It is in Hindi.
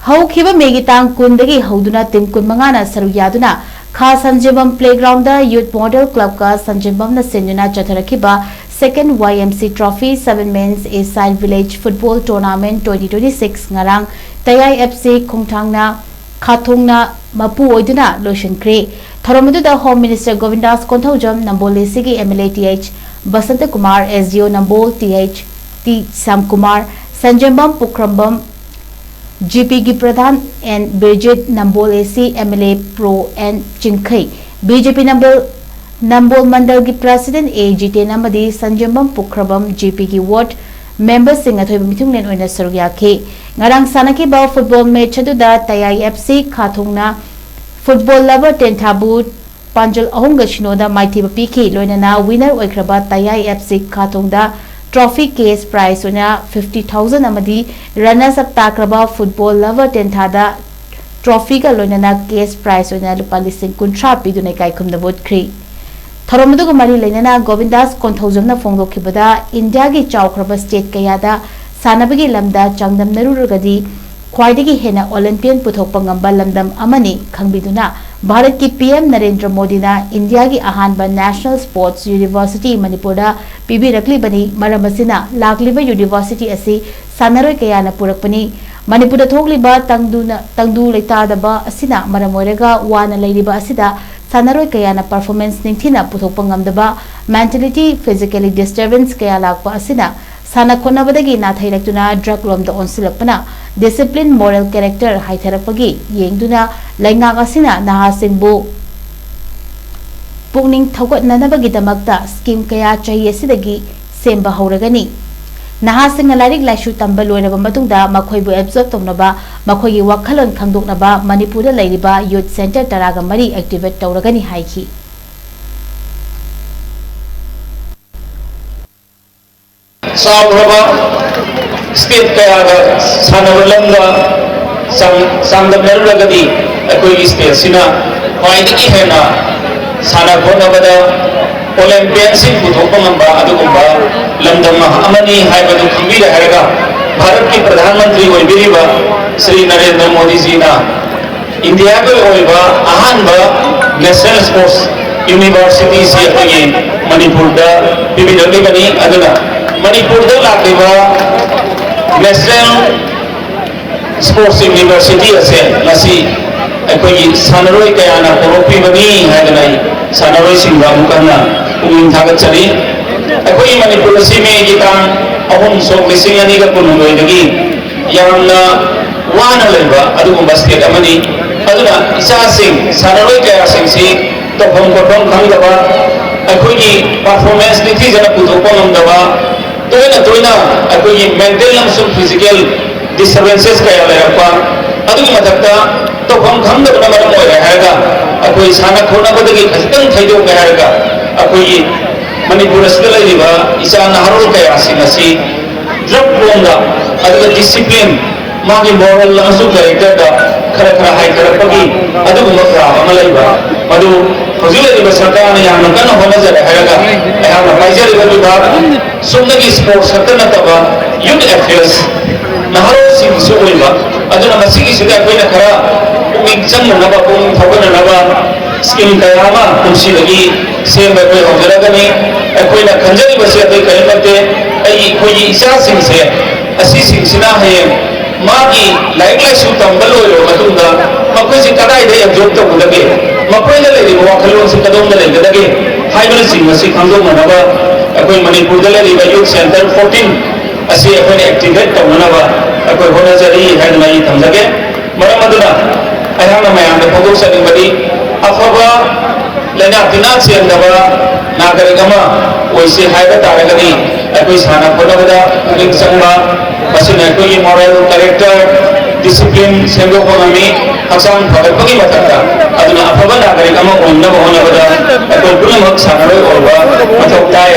Houkhiba megi tang kun dagi Houduna tim kun mangana Saruk Yaduna Kha Sanjenbam playground da youth model club ka Sanjenbam na SHINDUNA CHATHARAKHIBA second YMC trophy 7 men's A-side village football tournament 2026 ngarang TAYAI FC KHATHONGNA MAPU OIDUNA LOISHINKHRE Tharamadu da Home Minister Govindas Konthojam Nambol Sigi MLA TH Basanta Kumar SDO Nambol TH T Sam Kumar Sanjenbam Pukrambam GP की प्रधान N Birjit Nambol AC MLA pro N Chinkhei BJP Nambol मंडल की प्रेसिडेंट ए जिते नमदी संजंबम पुखरबम GP की वार्ड मेंबर सिंह अथोइब मिथुंगनेन ओइना सरुक याखे ngarang sanakhiba फुटबॉल मैच अदुदा TAYAI FC खाथोंगना फुटबॉल लवर टेंथाबु पांजल अहोंगा शिनोदा माइथि पीखी लोइनाना विनर ओइख्रबा TAYAI FC खाथोंगदा ट्रॉफी केस प्राइस होना 50,000 अमदी रनर्स अप ताक्रबा फुटबॉल लवर टेंथादा ट्रॉफी का लोइनाना केस प्राइस होना लुपा लिसिंग कुंट्रा पिदुने काइखुमदा बोटख्री थरोमदुग मरी लेनाना गोविंदास कोंथौजमना फोंगदोखिबदा इंडिया की चाउख्रबा स्टेट कयादा सानबगी लमदा चांगदम नरुरगदी ख्वाइदगी हेना ओलंपियन पुथोकपा ngamba लमदम अमनी खंगबिदुना भारत की PM नरेंद्र मोदी ना इंडिया की अहानबा नेशनल स्पोर्ट्स यूनिवर्सिटी मणिपुर पीबीरकली बनी मरम असिना लाखलिबा यूनिवर्सिटी असी सानरोय कयाना पुरकपनी मणिपुर थोगलिबा तंगदु लेतादबा असिना मरम ओइरगा वाना लेरिबा असिदा सानरोय कयाना परफॉर्मेंस निंथिना पुथोकपा ngamdaba मेंटलिटी फिजिकली डिस्टर्बेंस कया लाकपा असिना साना खोनबदगी नाथैरक्तुना ड्रग लोमदा ओनसिलपना डिसिप्लिन मोरल कैरेक्टर हाइथरपगी येंगदुना लैंगाक असिना नहासिंगबु पुगनिंग थौगतननबगीदमक्ता स्कीम कया चाहि असिदगी सेंबा हौरगनी नहासिंग लाइरिक लाइसु तंबा लोइरबा मतुंगदा मखोइबु एब्जॉर्ब तौनबा मखोइगी वखलोन खंगदोकनबा मणिपुरदा लैरिबा यूथ सेंटर तरागा मरी एक्टिवेट तौरगनी हाइखी सावरबा स्टेट कयादा सानवलंगा सांगदमनरुगदी अखोई स्टेट सिना ख्वाइदगी हेना साना खोनबदा ओलंपियन सिंह पुथोकपा ngamba अदुगुंबा लमदम अमनी हाइबदु खंबिरा हैगा भारत की प्रधानमंत्री ओइबिरिबा श्री नरेंद्र मोदी जी ना इंडिया के ओइबा अहानबा नेशनल स्पोर्ट्स यूनिवर्सिटी से अखोई मणिपुर दा पिबिरली बनी अदुना मणिपुर दा लाखिबा नेशनल स्पोर्ट्स यूनिवर्सिटी असे नसी अखोई सानरोय कयाना पोरोपी बनी हैदनाई सानरोय सिंगा मुकना उमिन थागत चली अखोई मणिपुर से में गितांग अहुम सोक लिसिंग अनि का कुनुलोय दगी यामना वाना लेबा अदुगुंबा स्टेट अमनी अदुना इसा सिंग सानरोय कया सिंग सी तो हम कोटों खंगदबा अखोई परफॉर्मेंस निथि जना पुथोकपा ngamdaba तोयना अखोई मेंटल अमसुंग फिजिकल डिस्टर्बेंसेस कया लेरपा अदुगी मथक्ता तो हम खंगदबना मरम ओइरे हैगा अखोई साना खोनबदगी खजतंग थैदो हैगा अखोई मणिपुर असिदा लैरिबा इसा नहरोल कया सिंगसी ड्रग प्रोंगा अदुगा डिसिप्लिन मागी मोरल अमसुंग कैरेक्टर दा खरा हाई करपगी अदुगुंबा प्रॉब्लम अमा लैबा मदु हजूर लैरिबा सरकार ने यामना कन्ना होनजरे हैगा अयामना पाइजरिबा विभाग सुंदगी स्पोर्ट्स खत्ता नतबा यूथ अफेयर्स नहरोल सिंग सुओइबा अदुना मसिगी सिदा कोइना खरा पुमिंग चंगनबा पुमिंग थौगनबा स्कीम कयामा कुमसिदगी सेंबा कोइ होजरगनी अखोइना खंजरिबा से अतै करिमते अई खोई इसा सिंग से असि सिंग सिना हये मागी लाइक लाइसु तंबल ओइरो मतुंदा मखोइसि कदाइदे एब्जॉर्ब तौगदगे मखोइना लैरिबा वाखलोन से कदोमदा लैगदगे हाइबल सिंग मसि खंगदोमनबा अखोई मणिपुर दा लैरिबा यूथ सेंटर 14 असि अखोइना एक्टिवेट तौनबा अखोई होनजरी हैदनाई थमजगे मरम अदुना अयामना मयामदा फोदोक सनिबदी अफबा लैना तिना चेंदबा नागरिक अमा ओइसे हाइबा तारगनी अखोई साना खोनबदा पुलिंग संगबा मसिना अखोई मोरल कैरेक्टर डिसिप्लिन सेंदोखोनमी हक्सांग फगतपगी मथक्ता अदुना अफबा नागरिक अमा ओइनबा होनबदा अखोई पुलिंग सानरोय ओरबा मथौताय